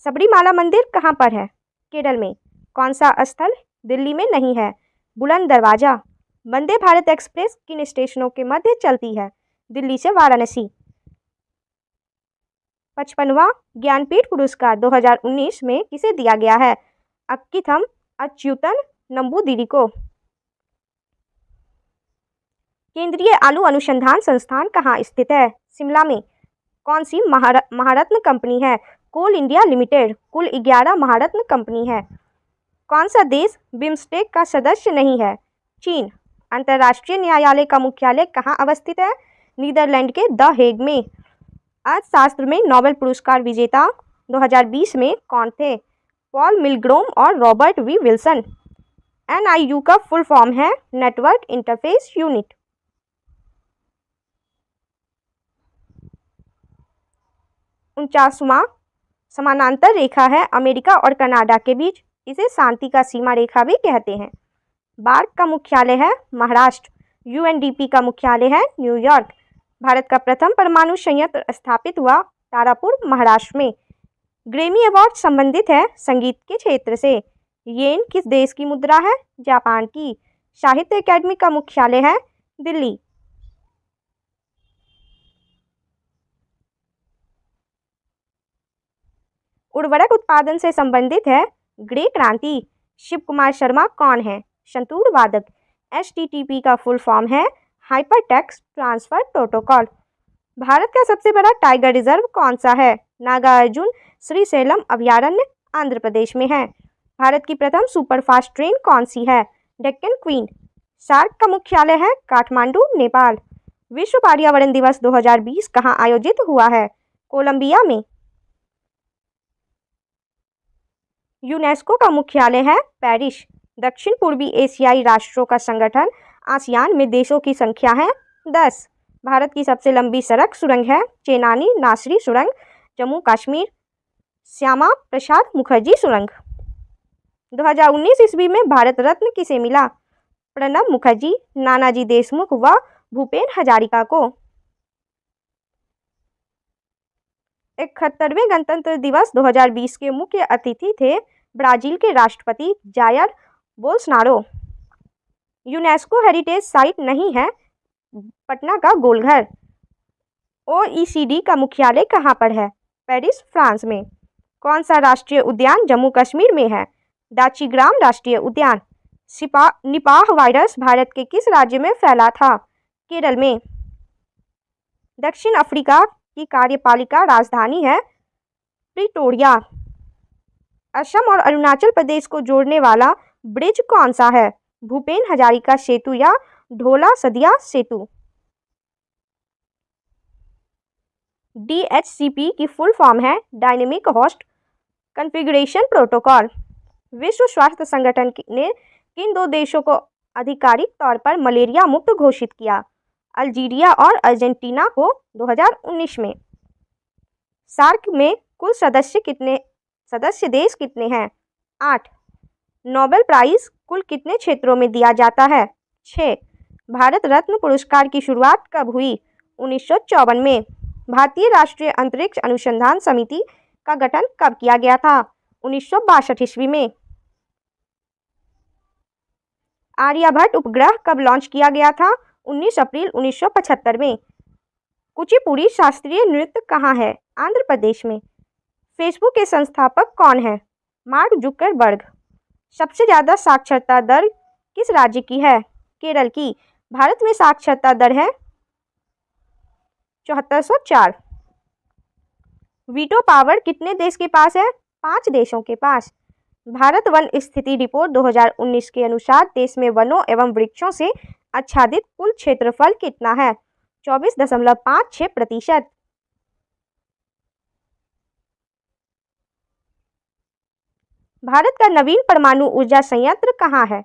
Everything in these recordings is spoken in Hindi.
सबरीमाला मंदिर कहाँ पर है? केरल में। कौन सा स्थल दिल्ली में नहीं है? बुलंद दरवाजा। वंदे भारत एक्सप्रेस किन स्टेशनों के मध्य चलती है? दिल्ली से वाराणसी। 55वां ज्ञानपीठ पुरस्कार 2019 में किसे दिया गया है? अक्कीथम अच्युतन नंबूदिरी को। केंद्रीय आलू अनुसंधान संस्थान कहाँ स्थित है? शिमला में। कौन सी महारत्न कंपनी है? कोल इंडिया लिमिटेड कुल 11 महारत्न कंपनी है। कौन सा देश बिम्स्टेक का सदस्य नहीं है? चीन। अंतर्राष्ट्रीय न्यायालय का मुख्यालय कहाँ अवस्थित है? नीदरलैंड के द हेग में। अर्थशास्त्र में नोबेल पुरस्कार विजेता 2020 में कौन थे? पॉल मिलग्रोम और रॉबर्ट वी विल्सन। NIU का फुल फॉर्म है नेटवर्क इंटरफेस यूनिट। उनचासवां समानांतर रेखा है अमेरिका और कनाडा के बीच, इसे शांति का सीमा रेखा भी कहते हैं। बार्क का मुख्यालय है महाराष्ट्र। UNDP का मुख्यालय है न्यूयॉर्क। भारत का प्रथम परमाणु संयंत्र स्थापित हुआ तारापुर महाराष्ट्र में। ग्रैमी अवार्ड संबंधित है संगीत के क्षेत्र से। येन किस देश की मुद्रा है? जापान की। साहित्य अकादमी का मुख्यालय है दिल्ली। उर्वरक उत्पादन से संबंधित है ग्रे क्रांति। शिव कुमार शर्मा कौन है? संतूर वादक। HTTP का फुल फॉर्म है hyper text transfer protocol. Bharat का सबसे बड़ा टाइगर रिजर्व कौन सा है? नागार्जुन श्रीशैलम अभयारण्य आंध्र प्रदेश में है। भारत की प्रथम सुपरफास्ट ट्रेन कौन सी है? डेक्कन क्वीन। सार्क का मुख्यालय है काठमांडू नेपाल। विश्व पर्यावरण दिवस 2020 कहाँ आयोजित हुआ है? कोलंबिया में। यूनेस्को का मुख्यालय है पेरिस। दक्षिण पूर्वी एशियाई राष्ट्रों का संगठन आसियान में देशों की संख्या है 10। भारत की सबसे लंबी सड़क सुरंग है चेनानी नासरी सुरंग, जम्मू कश्मीर। श्यामा प्रसाद मुखर्जी सुरंग। 2019 ईस्वी में भारत रत्न किसे मिला? प्रणब मुखर्जी, नानाजी देशमुख व भूपेन हजारिका को। 71वें गणतंत्र दिवस 2020 के मुख्य अतिथि थे ब्राजील के राष्ट्रपति Jair Bolsonaro. UNESCO heritage site नहीं है पटना का गोलघर। OECD का मुख्यालय कहाँ पर है? पेरिस फ्रांस में। कौन सा राष्ट्रीय उद्यान जम्मू कश्मीर में है? दाचीग्राम राष्ट्रीय उद्यान। निपाह वायरस भारत के किस राज्य में फैला था? केरल में। दक्षिण अफ्रीका की कार्यपालिका राजधानी है प्रिटोरिया। असम और अरुणाचल प्रदेश को जोड़ने वाला ब्रिज कौन सा है? भूपेन हजारिका सेतु या ढोला सदिया सेतु। DHCP की फुल फॉर्म है डायनेमिक होस्ट कॉन्फ़िगरेशन प्रोटोकॉल। विश्व स्वास्थ्य संगठन ने किन 2 देशों को आधिकारिक तौर पर मलेरिया मुक्त घोषित किया? अल्जीरिया और अर्जेंटीना को 2019 में। सार्क में कुल सदस्य देश कितने हैं? 8। नोबेल प्राइज कुल कितने क्षेत्रों में दिया जाता है? 6। भारत रत्न पुरस्कार की शुरुआत कब हुई? 1954 में। भारतीय राष्ट्रीय अंतरिक्ष अनुसंधान समिति का गठन कब किया गया था? 1962 ईस्वी में। आर्यभट्ट उपग्रह कब लॉन्च किया गया था? 19 अप्रैल 1975 में। कुचिपुड़ी शास्त्रीय नृत्य कहाँ है? आंध्र प्रदेश में। फेसबुक के संस्थापक कौन है? Mark Zuckerberg. सबसे ज़्यादा साक्षरता दर किस राज्य की है? केरल की। भारत में साक्षरता दर है 7404। वीटो पावर कितने देश के पास है? 5 देशों के पास। भारत वन स्थिति रिपोर्ट 2019 के अनुसार देश में वनों एवं वृक्षों से आच्छादित कुल क्षेत्रफल कितना है? 24.56%। भारत का नवीन परमाणु ऊर्जा संयंत्र कहाँ है?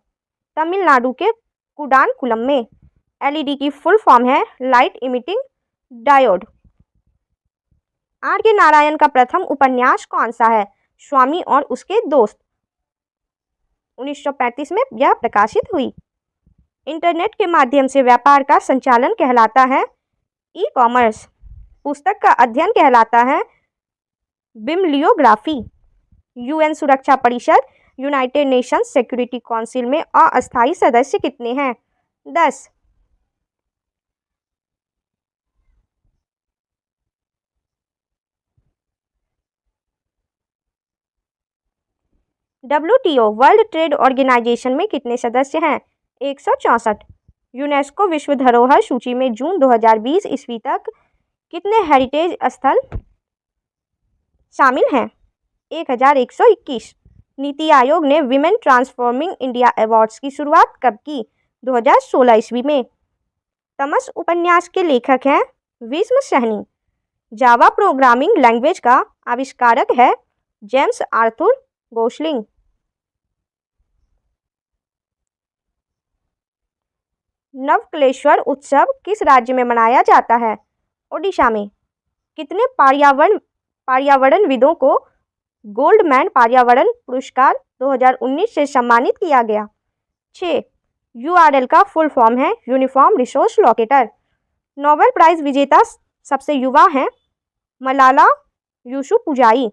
तमिलनाडु के कुडानकुलम में। LED की फुल फॉर्म है light emitting diode. R.K. Narayan का प्रथम उपन्यास कौन सा है? स्वामी और उसके दोस्त। 1935 में यह प्रकाशित हुई। इंटरनेट के माध्यम से व्यापार का संचालन कहलाता है ई-कॉमर्स। पुस्तक का अध्ययन कहलाता है बिब्लियोग्राफी। यूएन सुरक्षा परिषद यूनाइटेड नेशंस सिक्योरिटी काउंसिल में अस्थायी सदस्य कितने हैं? 10। WTO वर्ल्ड ट्रेड ऑर्गेनाइजेशन में कितने सदस्य हैं? 164। यूनेस्को विश्व धरोहर सूची में जून 2020 ईस्वी तक कितने हेरिटेज स्थल शामिल हैं? 1121। नीति आयोग ने विमेन ट्रांसफॉर्मिंग इंडिया अवार्ड्स की शुरुआत कब की? 2016 ईस्वी में। तमस उपन्यास के लेखक हैं विस्म सैनी। जावा प्रोग्रामिंग लैंग्वेज का आविष्कारक है जेम्स आर्थर गोसलिंग। नवकलेश्वर उत्सव किस राज्य में मनाया जाता है? ओडिशा में। कितने पर्यावरणविदों को गोल्डमैन पर्यावरण पुरस्कार 2019 से सम्मानित किया गया? 6। URL का फुल फॉर्म है uniform resource locator. Nobel prize विजेता सबसे युवा हैं मलाला यूसुफजई।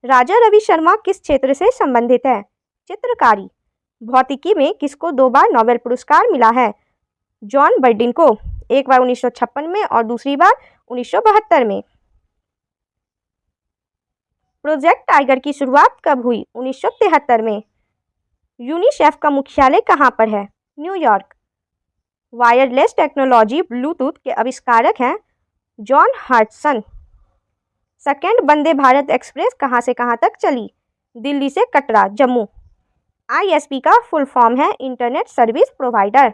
राजा रवि शर्मा किस क्षेत्र से संबंधित है? चित्रकारी। भौतिकी में किसको 2 बार नोबेल पुरस्कार मिला है? जॉन बर्डिन को, एक बार 1956 में और दूसरी बार 1972 में। प्रोजेक्ट टाइगर की शुरुआत कब हुई? 1973 में। यूनिसेफ का मुख्यालय कहाँ पर है? न्यूयॉर्क। वायरलेस टेक्नोलॉजी ब्लूटूथ के आविष्कारक हैं John Hudson. Second Vande Bharat express कहाँ से कहाँ तक चली? दिल्ली से कटरा, जम्मू। ISP का फुल फॉर्म है internet service provider.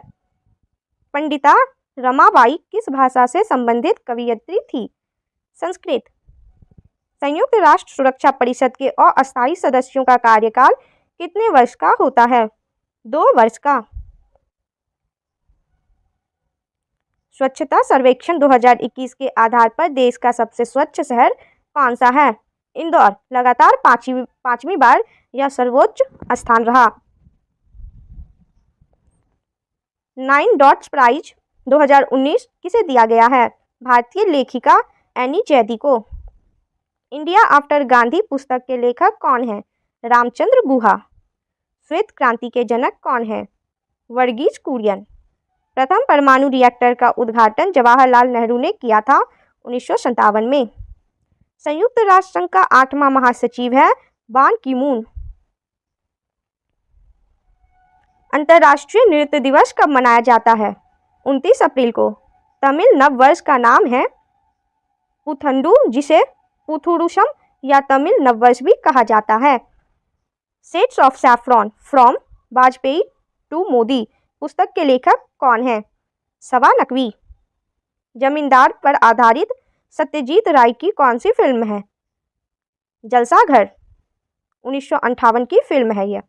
Pandita Ramabai किस भाषा से संबंधित कवयित्री थी? संस्कृत। संयुक्त राष्ट्र सुरक्षा परिषद के अस्थायी सदस्यों का कार्यकाल कितने वर्ष का होता है? 2 वर्ष का। स्वच्छता सर्वेक्षण 2021 के आधार पर देश का सबसे स्वच्छ शहर कौन सा है? इंदौर लगातार पांचवी बार यह सर्वोच्च स्थान रहा। 9 डॉट्स प्राइज 2019 किसे दिया गया है? भारतीय लेखिका एनी जैदी को। इंडिया आफ्टर गांधी पुस्तक के लेखक कौन हैं? रामचंद्र गुहा। श्वेत क्रांति के जनक कौन हैं? वर्गीज कुरियन। प्रथम परमाणु रिएक्टर का उद्घाटन जवाहरलाल नेहरू ने किया था 1957 में। संयुक्त राष्ट्र संघ का 8वां महासचिव है बान की मून। अंतर्राष्ट्रीय नृत्य दिवस कब मनाया जाता है? 29 अप्रैल को। तमिल नव वर्ष का नाम है पुथंडू, जिसे पुथुरुषम या तमिल नववर्ष भी कहा जाता है। Shades of saffron from Vajpayee to Modi पुस्तक के लेखक कौन हैं? सवा नकवी। जमींदार पर आधारित सत्यजीत राय की कौन सी फिल्म है? जलसाघर। 1958 की फिल्म है यह।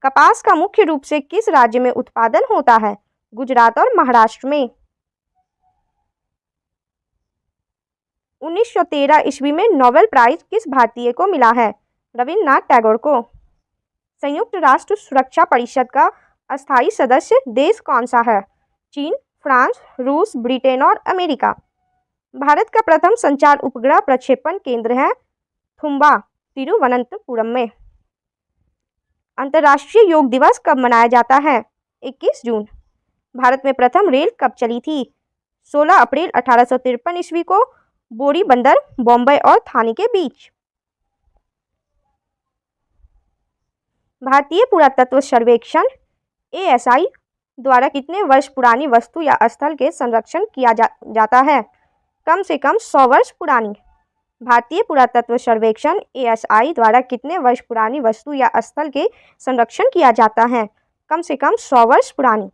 कपास का मुख्य रूप से किस राज्य में उत्पादन होता है? गुजरात और महाराष्ट्र में। 1913 ईस्वी में नोबेल प्राइज किस भारतीय को मिला है? रविन्द्रनाथ टैगोर को। संयुक्त राष्ट्र सुरक्षा परिषद का अस्थायी सदस्य देश कौन सा है? चीन, फ्रांस, रूस, ब्रिटेन और अमेरिका। भारत का प्रथम संचार उपग्रह प्रक्षेपण केंद्र है थुम्बा, तिरुवनंतपुरम में। अंतर्राष्ट्रीय योग दिवस कब मनाया जाता है? 21 जून। भारत में प्रथम रेल कब चली थी? 16 अप्रैल 1853 ईस्वी को बोरी बंदर, बॉम्बे और थाने के बीच। भारतीय पुरातत्व सर्वेक्षण ASI द्वारा कितने वर्ष पुरानी वस्तु या स्थल के संरक्षण किया जाता है? कम से कम 100 वर्ष पुरानी। भारतीय पुरातत्व सर्वेक्षण ASI द्वारा कितने वर्ष पुरानी वस्तु या स्थल के संरक्षण किया जाता है? कम से कम 100 वर्ष पुरानी।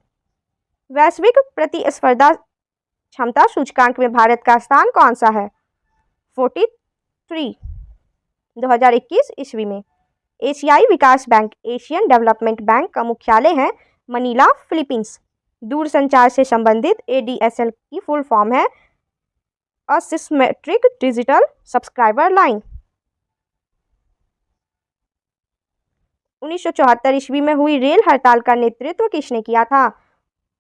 वैश्विक प्रतिस्पर्धा क्षमता सूचकांक में भारत का स्थान कौन सा है? 43 2021 ईस्वी में। एशियाई विकास बैंक एशियन डेवलपमेंट बैंक का मुख्यालय है मनीला, फिलीपींस। दूरसंचार से संबंधित ADSL की फुल फॉर्म है असिमेट्रिक डिजिटल सब्सक्राइबर लाइन। 1974 ईस्वी में हुई रेल हड़ताल का नेतृत्व किसने किया था?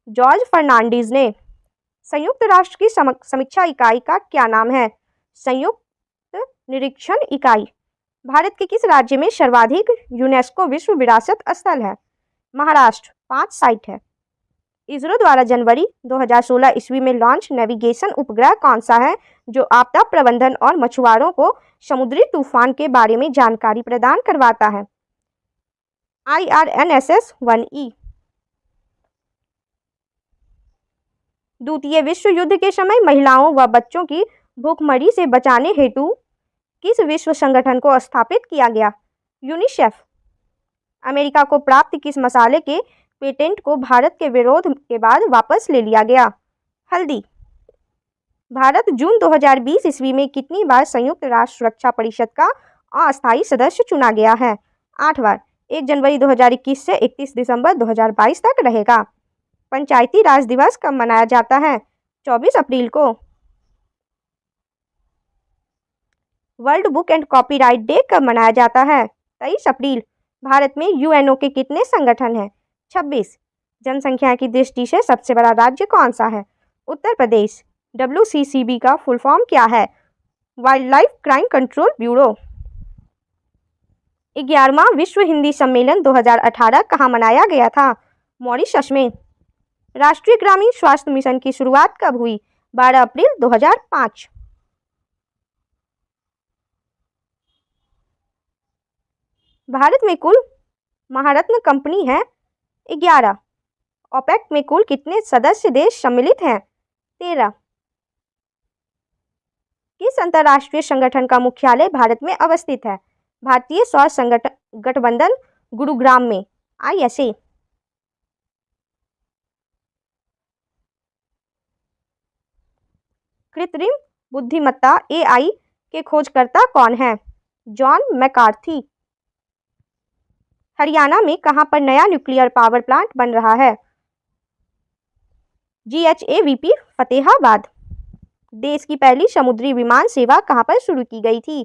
जॉर्ज फर्नांडीज ने। संयुक्त राष्ट्र की समीक्षा इकाई का क्या नाम है? संयुक्त निरीक्षण इकाई। भारत के किस राज्य में सर्वाधिक यूनेस्को विश्व विरासत स्थल है? महाराष्ट्र, 5 साइट है। इसरो द्वारा जनवरी 2016 ईस्वी में लॉन्च नेविगेशन उपग्रह कौन सा है जो आपदा प्रबंधन और मछुआरों को समुद्री तूफान के बारे में जानकारी प्रदान करवाता है? IRNSS-1E। द्वितीय विश्व युद्ध के समय महिलाओं व बच्चों की भूखमरी से बचाने हेतु किस विश्व संगठन को स्थापित किया गया? यूनिसेफ। अमेरिका को प्राप्त किस मसाले के पेटेंट को भारत के विरोध के बाद वापस ले लिया गया? हल्दी। भारत जून 2020 ईस्वी में कितनी बार संयुक्त राष्ट्र सुरक्षा परिषद का अस्थायी सदस्य चुना गया है? 8 बार। 1 जनवरी 2021 से 31 दिसंबर 2022 तक रहेगा। पंचायती राज दिवस कब मनाया जाता है? 24 अप्रैल को। World book and copyright day कब मनाया जाता है? 23 अप्रैल। भारत में यूएनओ के कितने संगठन हैं? 26। जनसंख्या की दृष्टि से सबसे बड़ा राज्य कौन सा है? उत्तर प्रदेश। WCCB का फुल फॉर्म क्या है? Wild life crime control bureau. 11वां विश्व हिंदी सम्मेलन 2018 कहाँ मनाया गया था? मॉरिशस में। राष्ट्रीय ग्रामीण स्वास्थ्य मिशन की शुरुआत कब हुई? 12 अप्रैल 2005। भारत में कुल महारत्न कंपनी है 11। ओपेक में कुल कितने सदस्य देश सम्मिलित हैं? 13। किस अंतर्राष्ट्रीय संगठन का मुख्यालय भारत में अवस्थित है? भारतीय सौर गठबंधन गुरुग्राम में, ISA। कृत्रिम बुद्धिमत्ता AI के खोजकर्ता कौन है? John McCarthy. हरियाणा में कहां पर नया न्यूक्लियर पावर प्लांट बन रहा है? GHAVP फतेहाबाद। देश की पहली समुद्री विमान सेवा कहां पर शुरू की गई थी?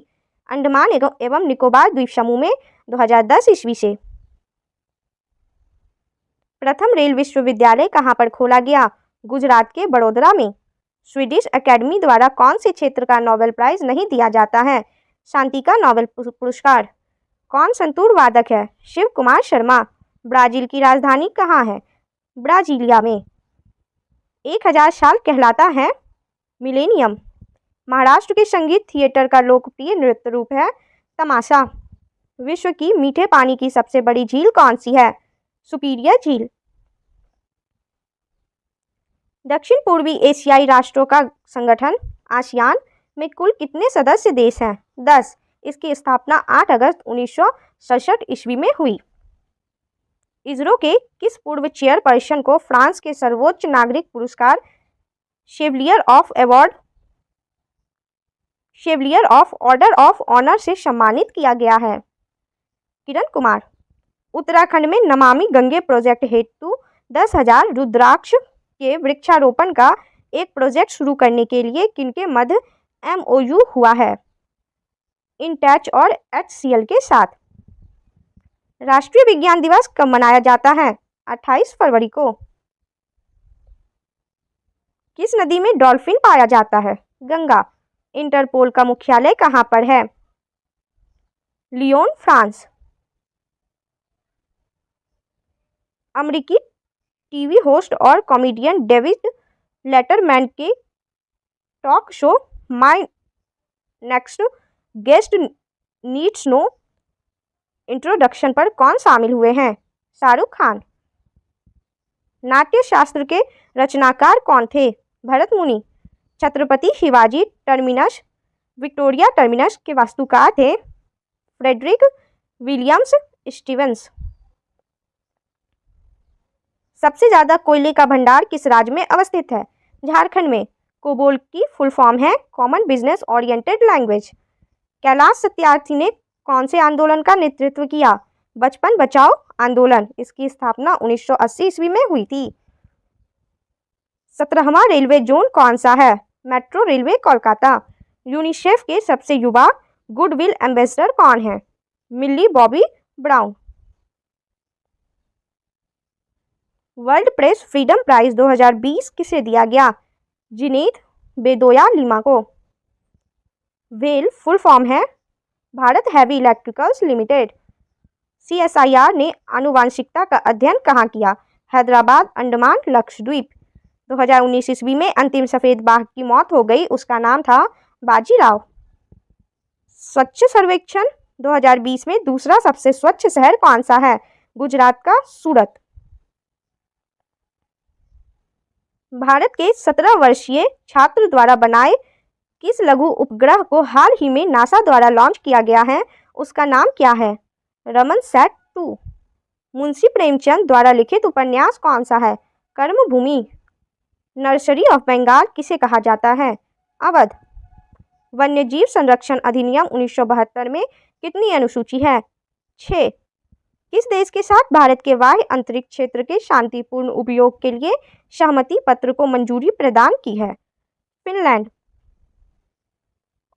अंडमान एवं निकोबार द्वीप समूह में 2010 ईस्वी से। प्रथम रेल विश्वविद्यालय कहां पर खोला गया? गुजरात के बड़ोदरा में। स्वीडिश अकेडमी द्वारा कौन से क्षेत्र का नोबेल प्राइज नहीं दिया जाता है? शांति का नोबेल पुरस्कार। कौन संतूर वादक है? शिव कुमार शर्मा। ब्राजील की राजधानी कहाँ है? ब्राजीलिया में। 1000 साल कहलाता है मिलेनियम। महाराष्ट्र के संगीत थिएटर का लोकप्रिय नृत्य रूप है तमाशा। विश्व की मीठे पानी की सबसे बड़ी झील कौन सी है? सुपीरियर झील। दक्षिण पूर्वी एशियाई राष्ट्रों का संगठन आसियान में कुल कितने सदस्य देश हैं? 10। इसकी स्थापना 8 अगस्त 1967 ईस्वी में हुई। इसरो के किस पूर्व चेयरपर्सन को फ्रांस के सर्वोच्च नागरिक पुरस्कार शेवलियर ऑफ ऑर्डर ऑफ ऑनर से सम्मानित किया गया है? किरण कुमार। उत्तराखंड में नमामि गंगे प्रोजेक्ट हेतु 10,000 रुद्राक्ष के वृक्षारोपण का एक प्रोजेक्ट शुरू करने के लिए किनके मध्य MOU हुआ है? इनटैच और HCL के साथ। राष्ट्रीय विज्ञान दिवस कब मनाया जाता है? 28 फरवरी को। किस नदी में डॉल्फिन पाया जाता है? गंगा। इंटरपोल का मुख्यालय कहां पर है? Lyon, France. अमेरिकी टीवी होस्ट और कॉमेडियन डेविड लेटरमैन के talk show my next guest needs no introduction पर कौन शामिल हुए हैं? शाहरुख खान। नाट्य शास्त्र के रचनाकार कौन थे? भरत मुनि। Chhatrapati Shivaji terminus Victoria terminus के वास्तुकार थे फ्रेडरिक विलियम्स स्टीवंस। सबसे ज्यादा कोयले का भंडार किस राज्य में अवस्थित है? झारखंड में। कोबोल की फुल फॉर्म है common business oriented language. Kailash Satyarthi ने कौन से आंदोलन का नेतृत्व किया? बचपन बचाओ आंदोलन। इसकी स्थापना 1980 ईस्वी में हुई थी। 17वां रेलवे जोन कौन सा है? Metro railway Kolkata. यूनिसेफ के सबसे युवा गुडविल एम्बेसडर कौन है? Millie Bobby Brown. World press freedom prize 2020 किसे दिया गया? जिनेद बेदोया लिमा को। वेल फुल फॉर्म है Bharat heavy electricals limited. CSIR ने आनुवंशिकता का अध्ययन कहाँ किया? हैदराबाद, अंडमान, लक्षद्वीप। 2019 ईस्वी में अंतिम सफ़ेद बाघ की मौत हो गई, उसका नाम था बाजीराव। स्वच्छ सर्वेक्षण 2020 में दूसरा सबसे स्वच्छ शहर कौन सा है? गुजरात का सूरत। भारत के 17 वर्षीय छात्र द्वारा बनाए किस लघु उपग्रह को हाल ही में नासा द्वारा लॉन्च किया गया है? उसका नाम क्या है? रमन सैट 2। मुंशी प्रेमचंद द्वारा लिखित उपन्यास कौन सा है? कर्मभूमि। नर्सरी ऑफ बंगाल किसे कहा जाता है? अवध। वन्यजीव संरक्षण अधिनियम 1972 में कितनी अनुसूची है? 6। किस देश के साथ भारत के बाह्य अंतरिक्ष क्षेत्र के शांतिपूर्ण उपयोग के लिए सहमति पत्र को मंजूरी प्रदान की है? फिनलैंड।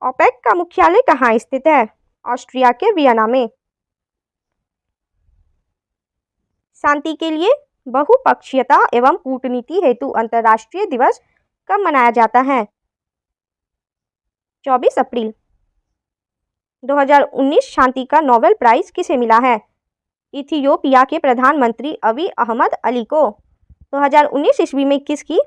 ओपेक का मुख्यालय कहाँ स्थित है? ऑस्ट्रिया के वियना में। शांति के लिए बहुपक्षीयता एवं कूटनीति हेतु अंतर्राष्ट्रीय दिवस कब मनाया जाता है? 24 अप्रैल। 2019 शांति का नोबेल प्राइज किसे मिला है? इथियोपिया के प्रधानमंत्री अबी अहमद अली को। 2019 ईस्वी में किसकी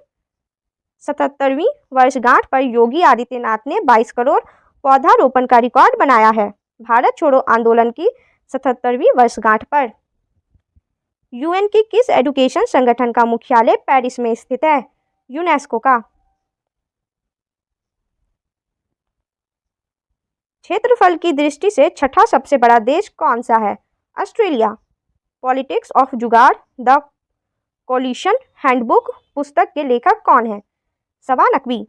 77वीं वर्षगांठ पर योगी आदित्यनाथ ने 22 करोड़ पौधारोपण का रिकॉर्ड बनाया है? भारत छोड़ो आंदोलन की 77वीं वर्षगांठ पर। यूएन के किस एजुकेशन संगठन का मुख्यालय पेरिस में स्थित है? यूनेस्को का। क्षेत्रफल की दृष्टि से छठा सबसे बड़ा देश कौन सा है? ऑस्ट्रेलिया। पॉलिटिक्स ऑफ जुगाड़ द कोलिशन हैंडबुक पुस्तक के लेखक कौन है? सबा नकवी।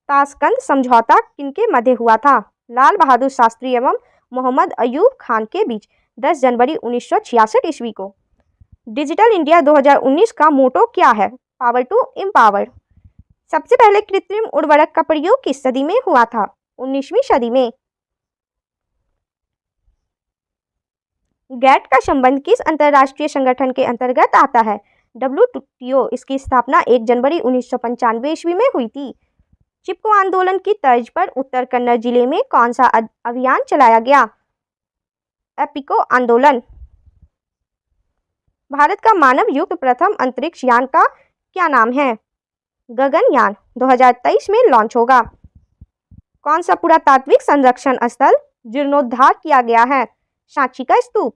ताशकंद समझौता किनके मध्य हुआ था? लाल बहादुर शास्त्री एवं मोहम्मद अयूब खान के बीच 10 जनवरी 1966 ईस्वी को। डिजिटल इंडिया 2019 का मोटो क्या है? Power to empower. सबसे पहले कृत्रिम उर्वरक का प्रयोग किस सदी में हुआ था? 19वीं सदी में। गैट का संबंध किस अंतर्राष्ट्रीय संगठन के अंतर्गत आता है? WTO। इसकी स्थापना 1 जनवरी 1995 ईस्वी में हुई थी। चिपको आंदोलन की तर्ज पर उत्तर कन्नड़ जिले में कौन सा अभियान चलाया गया? एपिको आंदोलन। भारत का मानव युक्त प्रथम अंतरिक्ष यान का क्या नाम है? गगनयान। 2023 में लॉन्च होगा। कौन सा पुरातात्विक संरक्षण स्थल जीर्णोद्धार किया गया है? सांची का स्तूप।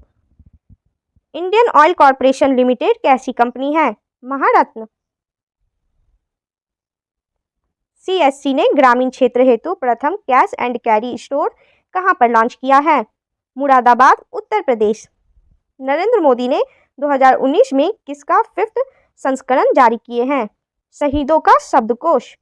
इंडियन ऑयल कॉर्पोरेशन लिमिटेड कैसी कंपनी है? महारत्न। CSC ने ग्रामीण क्षेत्र हेतु प्रथम कैश एंड कैरी स्टोर कहां पर लॉन्च किया है? मुरादाबाद, उत्तर प्रदेश। नरेंद्र मोदी ने 2019 में किसका 5th संस्करण जारी किए हैं? शहीदों का शब्दकोश।